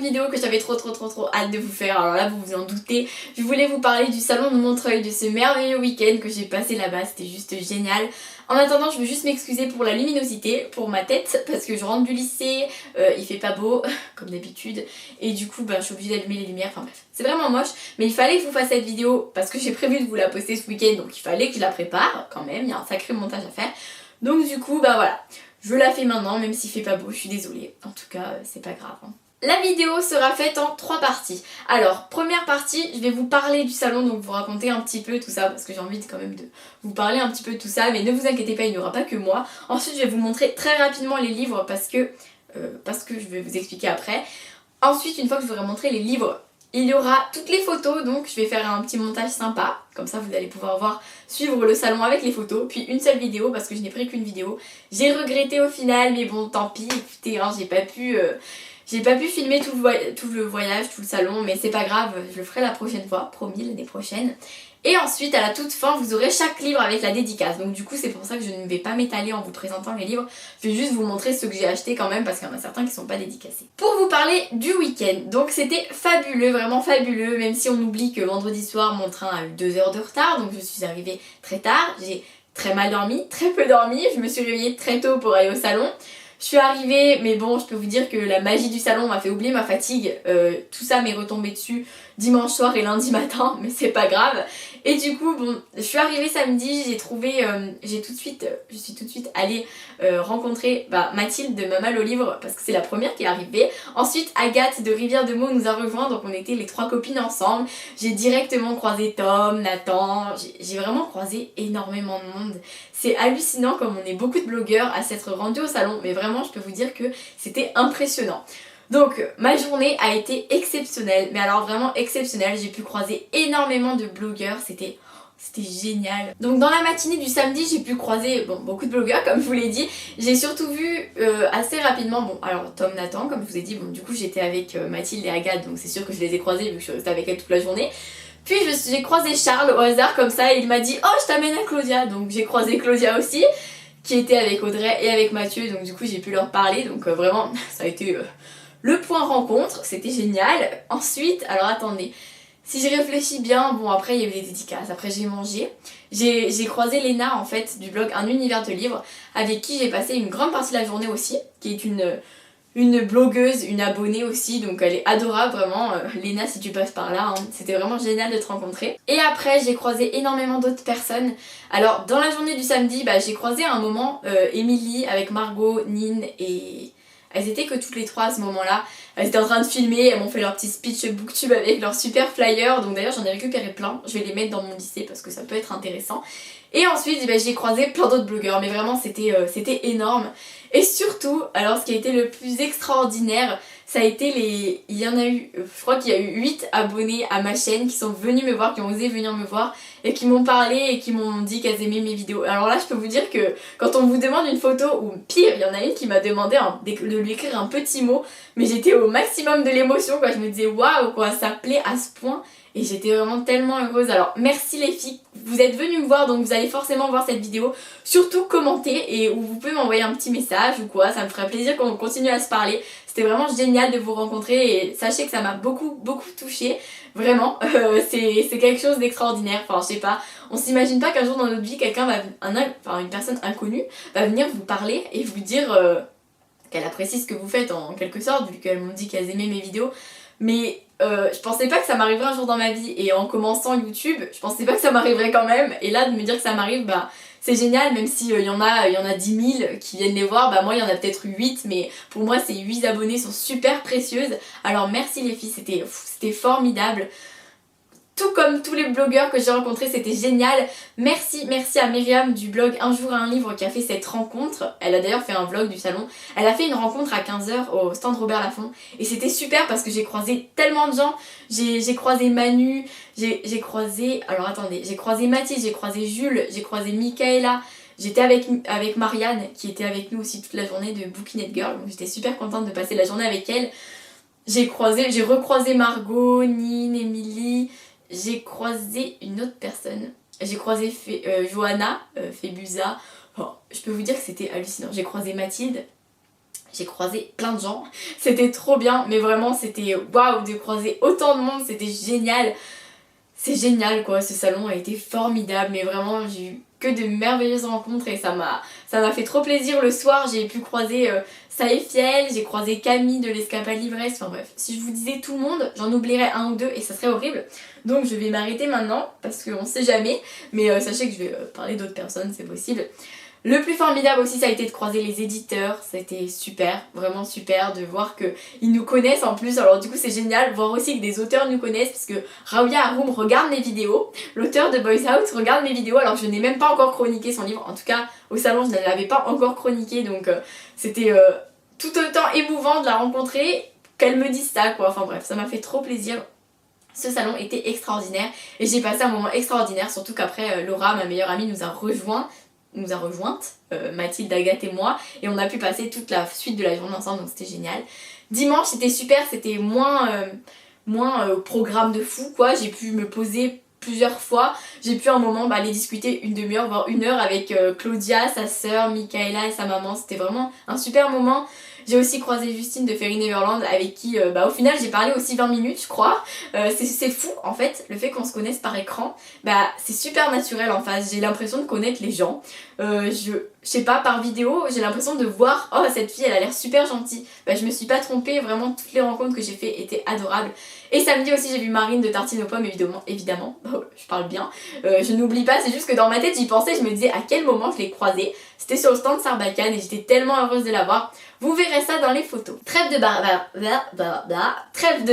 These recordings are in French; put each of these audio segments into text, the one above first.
vidéo que j'avais trop hâte de vous faire. Alors là vous vous en doutez, je voulais vous parler du salon de Montreuil, de ce merveilleux week-end que j'ai passé là-bas, c'était juste génial. En attendant, je veux juste m'excuser pour la luminosité, pour ma tête, parce que je rentre du lycée, il fait pas beau, comme d'habitude, et du coup je suis obligée d'allumer les lumières, enfin bref, c'est vraiment moche, mais il fallait que je vous fasse cette vidéo, parce que j'ai prévu de vous la poster ce week-end, donc il fallait que je la prépare, quand même, il y a un sacré montage à faire, donc du coup, voilà, je la fais maintenant, même s'il fait pas beau, je suis désolée, en tout cas, c'est pas grave, hein. La vidéo sera faite en 3 parties. Alors, première partie, je vais vous parler du salon, donc vous raconter un petit peu tout ça, parce que j'ai envie quand même de vous parler un petit peu de tout ça, mais ne vous inquiétez pas, il n'y aura pas que moi. Ensuite, je vais vous montrer très rapidement les livres, parce que je vais vous expliquer après. Ensuite, une fois que je vous aurai montré les livres, il y aura toutes les photos, donc je vais faire un petit montage sympa, comme ça vous allez pouvoir suivre le salon avec les photos, puis une seule vidéo, parce que je n'ai pris qu'une vidéo. J'ai regretté au final, mais bon, tant pis, écoutez, hein, j'ai pas pu filmer tout le voyage, tout le salon, mais c'est pas grave, je le ferai la prochaine fois, promis, l'année prochaine. Et ensuite, à la toute fin, vous aurez chaque livre avec la dédicace. Donc du coup, c'est pour ça que je ne vais pas m'étaler en vous présentant les livres. Je vais juste vous montrer ceux que j'ai achetés quand même, parce qu'il y en a certains qui sont pas dédicacés. Pour vous parler du week-end, donc c'était fabuleux, vraiment fabuleux, même si on oublie que vendredi soir, mon train a eu 2 heures de retard, donc je suis arrivée très tard. J'ai très mal dormi, très peu dormi, je me suis réveillée très tôt pour aller au salon. Je suis arrivée, mais bon, je peux vous dire que la magie du salon m'a fait oublier ma fatigue. Tout ça m'est retombé dessus dimanche soir et lundi matin, mais c'est pas grave. Et du coup, bon, je suis arrivée samedi, je suis tout de suite allée rencontrer Mathilde de Mamal au livre, parce que c'est la première qui est arrivée. Ensuite, Agathe de Rivière de Meaux nous a rejoint, donc on était les 3 copines ensemble. J'ai directement croisé Tom, Nathan, j'ai vraiment croisé énormément de monde. C'est hallucinant comme on est beaucoup de blogueurs à s'être rendus au salon, mais vraiment je peux vous dire que c'était impressionnant. Donc ma journée a été exceptionnelle, mais alors vraiment exceptionnelle, j'ai pu croiser énormément de blogueurs, c'était génial. Donc dans la matinée du samedi, j'ai pu croiser beaucoup de blogueurs comme je vous l'ai dit. J'ai surtout vu assez rapidement, alors Tom, Nathan comme je vous ai dit, du coup j'étais avec Mathilde et Agathe, donc c'est sûr que je les ai croisés vu que je suis restée avec elles toute la journée. Puis j'ai croisé Charles au hasard comme ça et il m'a dit « Oh, je t'amène à Claudia !» Donc j'ai croisé Claudia aussi, qui était avec Audrey et avec Mathieu, donc du coup j'ai pu leur parler, donc vraiment ça a été le point rencontre, c'était génial. Ensuite, alors attendez, si je réfléchis bien, après il y a eu les dédicaces, après j'ai mangé. J'ai croisé Léna en fait du blog Un Univers de Livres, avec qui j'ai passé une grande partie de la journée aussi, qui est une blogueuse, une abonnée aussi, donc elle est adorable vraiment. Léna, si tu passes par là, c'était vraiment génial de te rencontrer. Et après j'ai croisé énormément d'autres personnes. Alors dans la journée du samedi, j'ai croisé à un moment Émilie avec Margot, Nine et... Elles étaient que toutes les 3 à ce moment-là. Elles étaient en train de filmer, elles m'ont fait leur petit speech booktube avec leurs super flyers. Donc d'ailleurs j'en ai récupéré plein, je vais les mettre dans mon lycée parce que ça peut être intéressant. Et ensuite j'ai croisé plein d'autres blogueurs, mais vraiment c'était énorme. Et surtout, alors ce qui a été le plus extraordinaire, ça a été il y en a eu, je crois qu'il y a eu 8 abonnés à ma chaîne qui sont venus me voir, qui ont osé venir me voir et qui m'ont parlé et qui m'ont dit qu'elles aimaient mes vidéos. Alors là je peux vous dire que quand on vous demande une photo, ou pire, il y en a une qui m'a demandé de lui écrire un petit mot, mais j'étais au maximum de l'émotion quoi, je me disais waouh quoi, ça plaît à ce point. Et j'étais vraiment tellement heureuse. Alors merci les filles, vous êtes venues me voir donc vous allez forcément voir cette vidéo. Surtout commentez et vous pouvez m'envoyer un petit message ou quoi, ça me ferait plaisir qu'on continue à se parler. C'était vraiment génial de vous rencontrer et sachez que ça m'a beaucoup touchée. Vraiment, c'est quelque chose d'extraordinaire. Enfin je sais pas, on s'imagine pas qu'un jour dans notre vie quelqu'un une personne inconnue va venir vous parler et vous dire qu'elle apprécie ce que vous faites en quelque sorte, vu qu'elles m'ont dit qu'elles aimaient mes vidéos. Mais je pensais pas que ça m'arriverait un jour dans ma vie et en commençant YouTube, je pensais pas que ça m'arriverait quand même et là de me dire que ça m'arrive, c'est génial même si il y en a 10 000 qui viennent les voir, moi il y en a peut-être 8 mais pour moi ces 8 abonnés sont super précieuses. Alors merci les filles, c'était formidable. Tout comme tous les blogueurs que j'ai rencontrés, c'était génial. Merci à Myriam du blog Un jour un livre qui a fait cette rencontre. Elle a d'ailleurs fait un vlog du salon. Elle a fait une rencontre à 15 h au stand Robert Laffont. Et c'était super parce que j'ai croisé tellement de gens. J'ai croisé Manu, j'ai croisé... Alors attendez, j'ai croisé Mathilde, j'ai croisé Jules, j'ai croisé Michaela. J'étais avec Marianne qui était avec nous aussi toute la journée de Bookinette Girl. Donc j'étais super contente de passer la journée avec elle. J'ai recroisé Margot, Nine, Émilie... J'ai croisé une autre personne, j'ai croisé Johanna, Fébusa, je peux vous dire que c'était hallucinant. J'ai croisé Mathilde, J'ai croisé plein de gens, c'était trop bien, mais vraiment c'était waouh de croiser autant de monde, c'était génial. C'est génial quoi, ce salon a été formidable, mais vraiment j'ai eu que de merveilleuses rencontres et ça m'a fait trop plaisir. Le soir j'ai pu croiser Saïfiel, j'ai croisé Camille de l'Escapade Livresse, enfin bref, si je vous disais tout le monde, j'en oublierais un ou deux et ça serait horrible. Donc je vais m'arrêter maintenant parce qu'on sait jamais, mais sachez que je vais parler d'autres personnes, c'est possible. Le plus formidable aussi ça a été de croiser les éditeurs, ça a été super, vraiment super de voir qu'ils nous connaissent en plus, alors du coup c'est génial, voir aussi que des auteurs nous connaissent parce que Raouya Haroum regarde mes vidéos, l'auteur de Boys Out regarde mes vidéos alors je n'ai même pas encore chroniqué son livre, en tout cas au salon je ne l'avais pas encore chroniqué donc c'était tout autant émouvant de la rencontrer qu'elle me dise ça quoi, enfin bref ça m'a fait trop plaisir. Ce salon était extraordinaire et j'ai passé un moment extraordinaire, surtout qu'après Laura, ma meilleure amie, nous a rejointes, Mathilde, Agathe et moi, et on a pu passer toute la suite de la journée ensemble, donc c'était génial. Dimanche c'était super, c'était moins programme de fou quoi, j'ai pu me poser plusieurs fois, j'ai pu un moment aller discuter une demi-heure voire une heure avec Claudia, sa sœur, Michaela et sa maman, c'était vraiment un super moment. J'ai aussi croisé Justine de Fairy Neverland avec qui au final j'ai parlé aussi 20 minutes je crois. C'est fou en fait, le fait qu'on se connaisse par écran, c'est super naturel en face, j'ai l'impression de connaître les gens. Je sais pas, par vidéo, j'ai l'impression de voir, oh cette fille elle a l'air super gentille. Je me suis pas trompée, vraiment toutes les rencontres que j'ai fait étaient adorables. Et samedi aussi j'ai vu Marine de Tartine aux pommes évidemment, je parle bien. Je n'oublie pas, c'est juste que dans ma tête j'y pensais, je me disais à quel moment je l'ai croisée. C'était sur le stand Sarbacane et j'étais tellement heureuse de la voir. Vous verrez ça dans les photos. Trêve de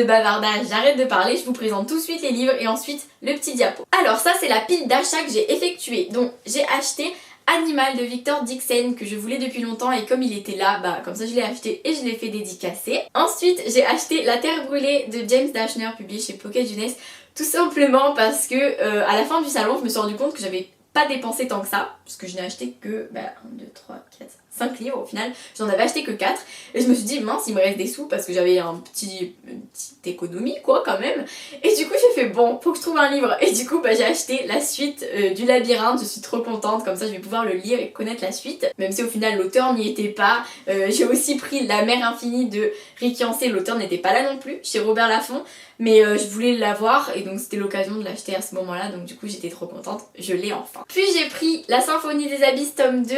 bavardage, j'arrête de parler, je vous présente tout de suite les livres et ensuite le petit diapo. Alors ça c'est la pile d'achats que j'ai effectué. Donc j'ai acheté Animal de Victor Dixon que je voulais depuis longtemps et comme il était là, comme ça je l'ai acheté et je l'ai fait dédicacer. Ensuite j'ai acheté La Terre brûlée de James Dashner publié chez Pocket Jeunesse, tout simplement parce que à la fin du salon je me suis rendu compte que j'avais pas dépensé tant que ça, parce que je n'ai acheté que 1, 2, 3, 4, 5 livres au final, j'en avais acheté que 4 et je me suis dit mince il me reste des sous parce que j'avais une petite économie quoi quand même, et du coup j'ai fait bon faut que je trouve un livre et du coup j'ai acheté la suite du labyrinthe, je suis trop contente, comme ça je vais pouvoir le lire et connaître la suite, même si au final l'auteur n'y était pas. J'ai aussi pris La mer infinie de Ricky Yancey, l'auteur n'était pas là non plus, chez Robert Laffont, mais je voulais l'avoir et donc c'était l'occasion de l'acheter à ce moment là, donc du coup j'étais trop contente, je l'ai enfin. Puis j'ai pris La Symphonie des Abysses tome 2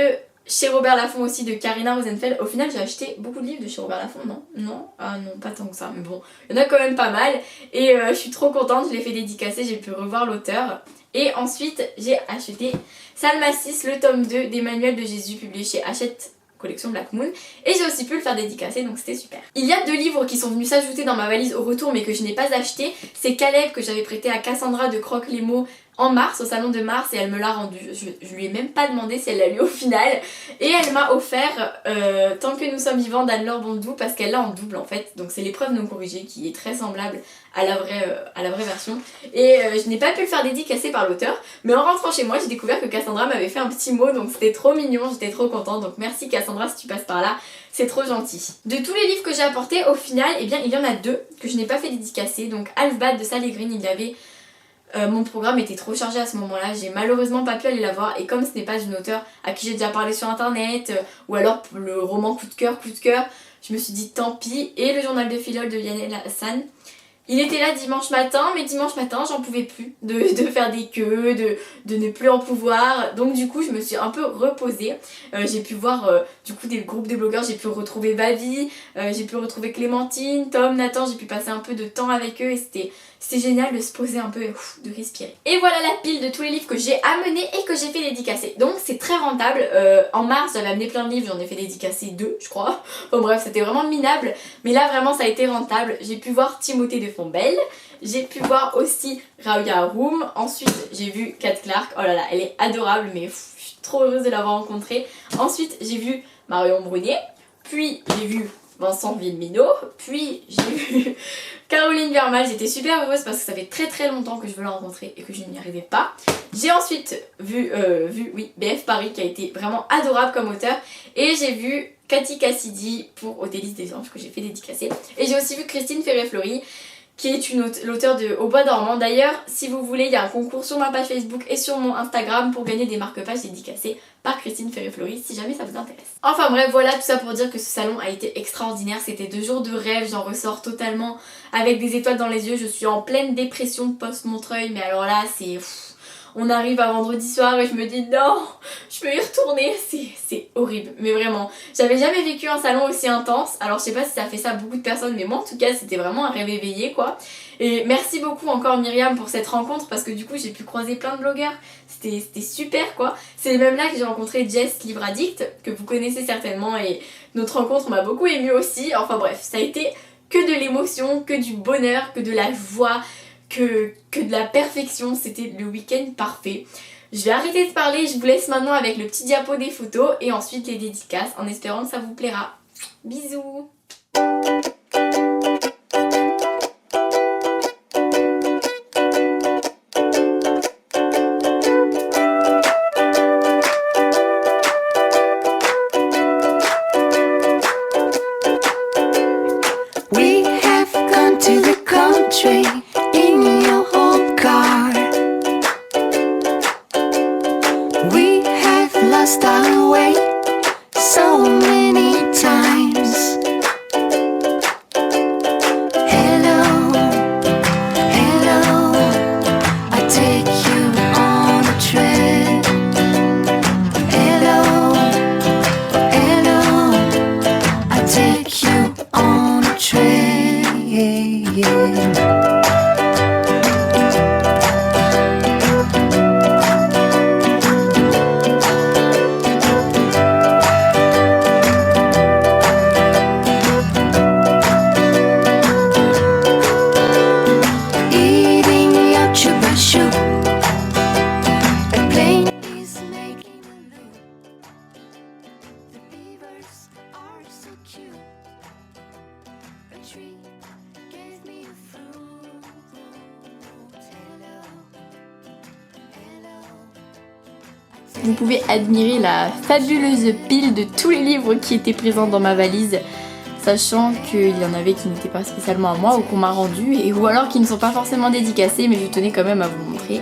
chez Robert Laffont aussi de Karina Rosenfeld. Au final j'ai acheté beaucoup de livres de chez Robert Laffont, non, ah non pas tant que ça, mais bon il y en a quand même pas mal et je suis trop contente, je l'ai fait dédicacer, j'ai pu revoir l'auteur. Et ensuite j'ai acheté Salma 6, le tome 2 d'Emmanuel de Jésus publié chez Hachette collection Black Moon, et j'ai aussi pu le faire dédicacer donc c'était super. Il y a 2 livres qui sont venus s'ajouter dans ma valise au retour mais que je n'ai pas acheté. C'est Caleb que j'avais prêté à Cassandra de Croque les mots en mars, au salon de mars, et elle me l'a rendu. Je lui ai même pas demandé si elle l'a lu au final. Et elle m'a offert Tant que nous sommes vivants d'Anne-Laure Bondou parce qu'elle l'a en double en fait. Donc c'est l'épreuve non corrigée qui est très semblable à la vraie version. Et je n'ai pas pu le faire dédicacer par l'auteur. Mais en rentrant chez moi, j'ai découvert que Cassandra m'avait fait un petit mot. Donc c'était trop mignon, j'étais trop contente. Donc merci Cassandra si tu passes par là. C'est trop gentil. De tous les livres que j'ai apportés, au final, il y en a 2 que je n'ai pas fait dédicacer. Donc Alfbad de Sally Green, il y avait... mon programme était trop chargé à ce moment-là, j'ai malheureusement pas pu aller la voir et comme ce n'est pas une auteure à qui j'ai déjà parlé sur internet ou alors le roman coup de cœur, je me suis dit tant pis. Et le journal de Philol de Yanel Hassan, il était là dimanche matin, mais dimanche matin j'en pouvais plus de faire des queues, de ne plus en pouvoir, donc du coup je me suis un peu reposée. J'ai pu voir du coup des groupes de blogueurs, j'ai pu retrouver Bavi, j'ai pu retrouver Clémentine, Tom, Nathan, j'ai pu passer un peu de temps avec eux et c'était génial de se poser un peu et de respirer. Et voilà la pile de tous les livres que j'ai amenés et que j'ai fait dédicacer. Donc c'est très rentable. En mars j'avais amené plein de livres, j'en ai fait dédicacer 2 je crois. Bon bref c'était vraiment minable. Mais là vraiment ça a été rentable. J'ai pu voir Timothée de Fontbelle. J'ai pu voir aussi Raouya Haroum. Ensuite j'ai vu Kat Clark. Oh là là elle est adorable mais je suis trop heureuse de l'avoir rencontrée. Ensuite j'ai vu Marion Brunier. Puis j'ai vu Vincent Villemino, puis j'ai vu Caroline Vermal, j'étais super heureuse parce que ça fait très longtemps que je veux la rencontrer et que je n'y arrivais pas. J'ai ensuite vu BF Paris qui a été vraiment adorable comme auteur et j'ai vu Cathy Cassidy pour Odélis des Anges que j'ai fait dédicacer et j'ai aussi vu Christine Ferré-Fleury qui est l'auteure de Au bois dormant. D'ailleurs, si vous voulez, il y a un concours sur ma page Facebook et sur mon Instagram pour gagner des marque-pages dédicacés par Christine Ferré-Fleury si jamais ça vous intéresse. Enfin bref, voilà, tout ça pour dire que ce salon a été extraordinaire. C'était 2 jours de rêve, j'en ressors totalement avec des étoiles dans les yeux. Je suis en pleine dépression post-Montreuil, mais alors là, c'est... On arrive à vendredi soir et je me dis non, je veux y retourner, c'est horrible, mais vraiment. J'avais jamais vécu un salon aussi intense, alors je sais pas si ça fait ça à beaucoup de personnes, mais moi en tout cas c'était vraiment un rêve éveillé quoi. Et merci beaucoup encore Myriam pour cette rencontre parce que du coup j'ai pu croiser plein de blogueurs, c'était super quoi. C'est même là que j'ai rencontré Jess Livre Addict, que vous connaissez certainement, et notre rencontre m'a beaucoup émue aussi. Enfin bref, ça a été que de l'émotion, que du bonheur, que de la joie, que de la perfection. C'était le week-end parfait. Je vais arrêter de parler, je vous laisse maintenant avec le petit diapo des photos et ensuite les dédicaces en espérant que ça vous plaira. Bisous. We have gone to the country in your old car. We have lost our way so many times. Hello, hello, I take you on a trip. Hello, hello, I take you on a trip. Eating your chupa chup. A plane is making a loop. The beavers are so cute. A tree gave me a fruit. Hello, hello. Vous pouvez admirer la fabuleuse pile de tous les livres qui étaient présents dans ma valise, sachant qu'il y en avait qui n'étaient pas spécialement à moi ou qu'on m'a rendu, ou alors qui ne sont pas forcément dédicacés, mais je tenais quand même à vous montrer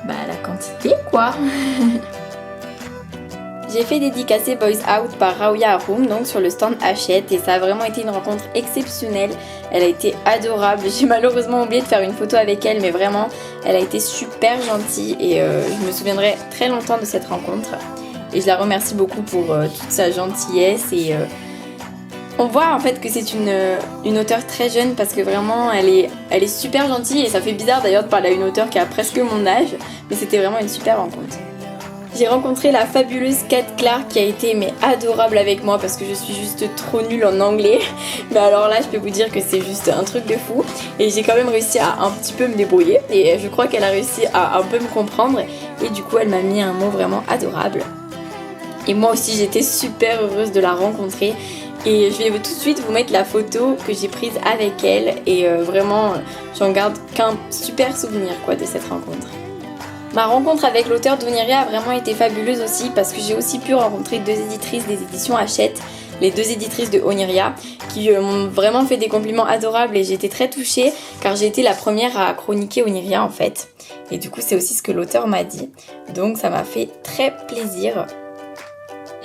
la quantité quoi. J'ai fait dédicacer Boys Out par Raouya Haroum, donc sur le stand Hachette, et ça a vraiment été une rencontre exceptionnelle. Elle a été adorable. J'ai malheureusement oublié de faire une photo avec elle, mais vraiment elle a été super gentille et je me souviendrai très longtemps de cette rencontre. Et je la remercie beaucoup pour toute sa gentillesse et on voit en fait que c'est une auteure très jeune parce que vraiment elle est super gentille et ça fait bizarre d'ailleurs de parler à une auteure qui a presque mon âge, mais c'était vraiment une super rencontre. J'ai rencontré la fabuleuse Kat Clark qui a été adorable avec moi parce que je suis juste trop nulle en anglais. Mais alors là je peux vous dire que c'est juste un truc de fou. Et j'ai quand même réussi à un petit peu me débrouiller. Et je crois qu'elle a réussi à un peu me comprendre. Et du coup elle m'a mis un mot vraiment adorable. Et moi aussi j'étais super heureuse de la rencontrer. Et je vais tout de suite vous mettre la photo que j'ai prise avec elle. Et vraiment j'en garde qu'un super souvenir quoi de cette rencontre. Ma rencontre avec l'auteur d'Oniria a vraiment été fabuleuse aussi parce que j'ai aussi pu rencontrer 2 éditrices des éditions Hachette, les 2 éditrices de Oniria, qui m'ont vraiment fait des compliments adorables et j'ai été très touchée car j'ai été la première à chroniquer Oniria en fait. Et du coup c'est aussi ce que l'auteur m'a dit, donc ça m'a fait très plaisir.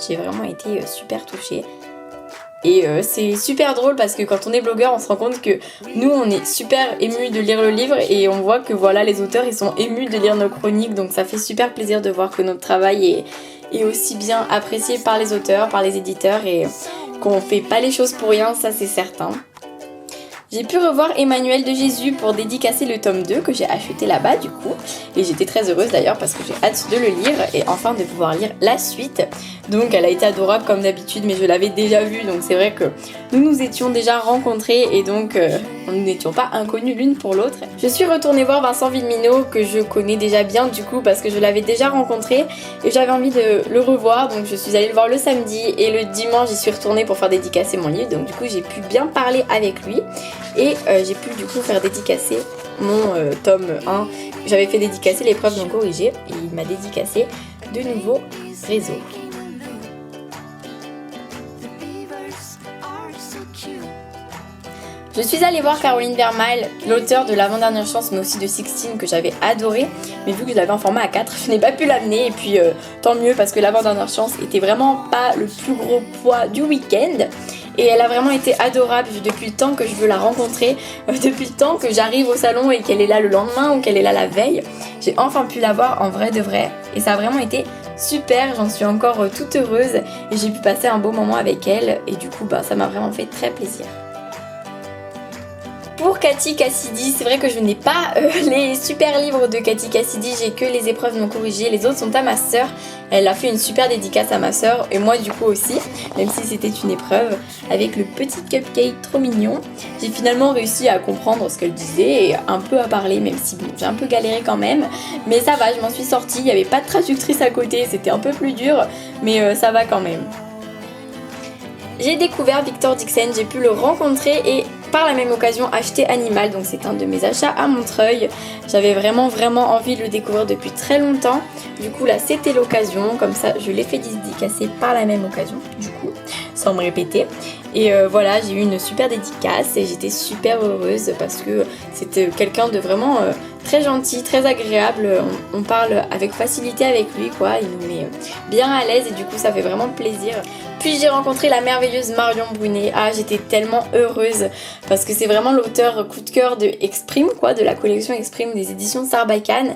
J'ai vraiment été super touchée. Et c'est super drôle parce que quand on est blogueur on se rend compte que nous on est super émus de lire le livre et on voit que voilà les auteurs ils sont émus de lire nos chroniques, donc ça fait super plaisir de voir que notre travail est aussi bien apprécié par les auteurs, par les éditeurs et qu'on fait pas les choses pour rien, ça c'est certain. J'ai pu revoir Emmanuel de Jésus pour dédicacer le tome 2 que j'ai acheté là-bas du coup. Et j'étais très heureuse d'ailleurs parce que j'ai hâte de le lire et enfin de pouvoir lire la suite. Donc elle a été adorable comme d'habitude mais je l'avais déjà vue, donc c'est vrai que nous nous étions déjà rencontrés et donc nous n'étions pas inconnus l'une pour l'autre. Je suis retournée voir Vincent Villeminot que je connais déjà bien du coup parce que je l'avais déjà rencontré et j'avais envie de le revoir, donc je suis allée le voir le samedi et le dimanche j'y suis retournée pour faire dédicacer mon livre, donc du coup j'ai pu bien parler avec lui et j'ai pu du coup faire dédicacer mon tome 1. J'avais fait dédicacer l'épreuve non corrigée et il m'a dédicacé de nouveaux réseaux. Je suis allée voir Caroline Vermeil, l'auteur de L'Avant-Dernière Chance mais aussi de Sixteen que j'avais adoré, mais vu que je l'avais en format A4, je n'ai pas pu l'amener et puis tant mieux parce que L'Avant-Dernière Chance était vraiment pas le plus gros poids du week-end. Et elle a vraiment été adorable depuis le temps que je veux la rencontrer, depuis le temps que j'arrive au salon et qu'elle est là le lendemain ou qu'elle est là la veille. J'ai enfin pu la voir en vrai de vrai et ça a vraiment été super, j'en suis encore toute heureuse et j'ai pu passer un beau moment avec elle et du coup ça m'a vraiment fait très plaisir. Pour Cathy Cassidy, c'est vrai que je n'ai pas les super livres de Cathy Cassidy, j'ai que les épreuves non corrigées, les autres sont à ma sœur. Elle a fait une super dédicace à ma sœur et moi du coup aussi, même si c'était une épreuve, avec le petit cupcake trop mignon. J'ai finalement réussi à comprendre ce qu'elle disait et un peu à parler, même si bon, j'ai un peu galéré quand même. Mais ça va, je m'en suis sortie, il n'y avait pas de traductrice à côté, c'était un peu plus dur, mais ça va quand même. J'ai découvert Victor Dixon, j'ai pu le rencontrer et par la même occasion acheter Animal, donc c'est un de mes achats à Montreuil. J'avais vraiment envie de le découvrir depuis très longtemps, du coup là c'était l'occasion, comme ça je l'ai fait dédicacer par la même occasion, du coup, sans me répéter. Et voilà, j'ai eu une super dédicace et j'étais super heureuse parce que c'était quelqu'un de vraiment très gentil, très agréable, on parle avec facilité avec lui quoi, il nous met bien à l'aise et du coup ça fait vraiment plaisir. Puis j'ai rencontré la merveilleuse Marion Brunet, j'étais tellement heureuse parce que c'est vraiment l'auteur coup de cœur de Exprime quoi, de la collection Exprime des éditions Sarbacane,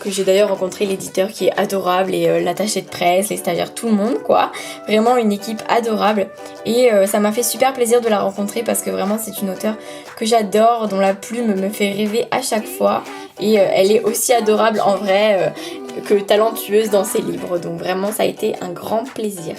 que j'ai d'ailleurs rencontré l'éditeur qui est adorable et l'attaché de presse, les stagiaires, tout le monde quoi, vraiment une équipe adorable et ça m'a fait super plaisir de la rencontrer parce que vraiment c'est une auteure que j'adore, dont la plume me fait rêver à chaque fois et elle est aussi adorable en vrai que talentueuse dans ses livres, donc vraiment ça a été un grand plaisir.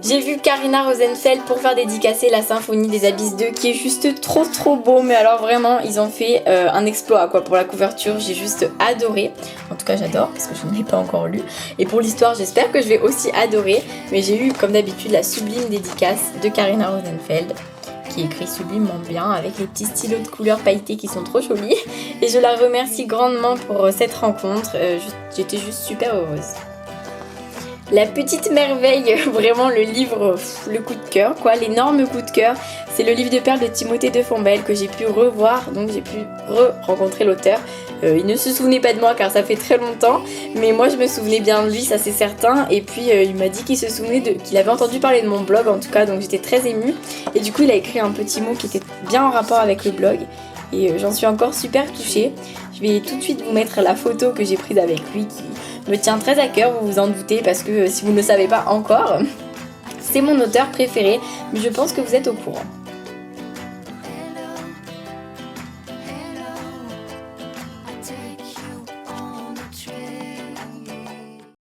J'ai vu Karina Rosenfeld pour faire dédicacer la Symphonie des Abysses 2 qui est juste trop beau, mais alors vraiment ils ont fait un exploit quoi pour la couverture, j'ai juste adoré, en tout cas j'adore parce que je n'en ai pas encore lu et pour l'histoire j'espère que je vais aussi adorer, mais j'ai eu comme d'habitude la sublime dédicace de Karina Rosenfeld qui écrit sublimement bien avec les petits stylos de couleurs pailletées qui sont trop jolis et je la remercie grandement pour cette rencontre, j'étais juste super heureuse. La petite merveille, vraiment le livre, le coup de cœur quoi, l'énorme coup de cœur, c'est le livre de perles de Timothée de Fombelle que j'ai pu revoir, donc j'ai pu rencontrer l'auteur. Il ne se souvenait pas de moi car ça fait très longtemps, mais moi je me souvenais bien de lui, ça c'est certain, et puis il m'a dit qu'il se souvenait qu'il avait entendu parler de mon blog en tout cas, donc j'étais très émue, et du coup il a écrit un petit mot qui était bien en rapport avec le blog, et j'en suis encore super touchée. Je vais tout de suite vous mettre la photo que j'ai prise avec lui qui me tient très à cœur, vous vous en doutez, parce que si vous ne le savez pas encore, c'est mon auteur préféré, mais je pense que vous êtes au courant.